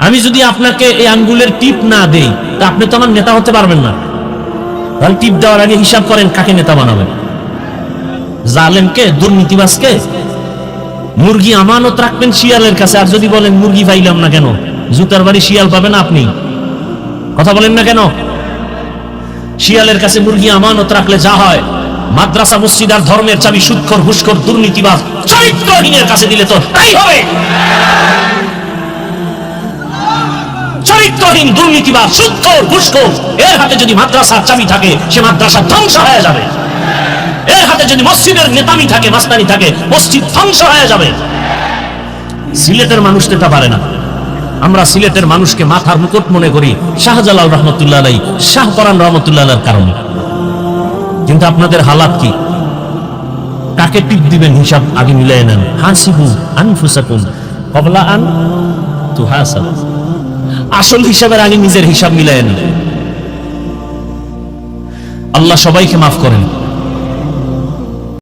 আমি যদি আপনাকে এই আঙ্গুলের টিপ না দেই, তা আপনি তো আমার নেতা হতে পারবেন না। তাহলে টিপ দেওয়ার আগে হিসাব করেন কাকে নেতা বানাবেন, জালেমকে, দুর্নীতিবাজকে? মুরগি আমানত রাখবেন শিয়ালের কাছে, আর যদি বলেন মুরগি পাইলাম না কেন, জুতার বাড়ি শিয়াল পাবেন আপনি? কথা বলেন না কেন? শিয়ালের কাছে মুরগি আমানত রাখলে যা হয়, মাদ্রাসা মসজিদ আর ধর্মের চাবি সুদখোর, ঘুষখোর, দুর্নীতিবাজ, চরিত্রহীনের কাছে দিলে তো তাই হবে। চরিত্রহীন, দুর্নীতিবাজ, সুদখোর, ঘুষখোর, এর হাতে যদি মাদ্রাসার চাবি থাকে, সে মাদ্রাসা ধ্বংস হয়ে যাবে। এর হাতে যদি মসজিদের নেতামি থাকে, মাস্তানি থাকে, মসজিদ ধ্বংস হয়ে যাবে। সিলেটের মানুষ তো এটা পারে না। আমরা সিলেটের মানুষকে মাথার মুকুট মনে করি শাহজালাল রহমতুল্লাহ আলাইহি, শাহপরান রহমতুল্লাহ আলাইহির কারণে। কিন্তু আপনাদের হালাত কি? কাকে টিপ দিবেন হিসাব আগে মিলিয়ে নেন। হাসিবু আনফুসাকুম ক্বাবলা আন তুহাসাবু। আসল হিসাবের আগে নিজের হিসাব মিলিয়ে নেন। আল্লাহ সবাইকে মাফ করেন।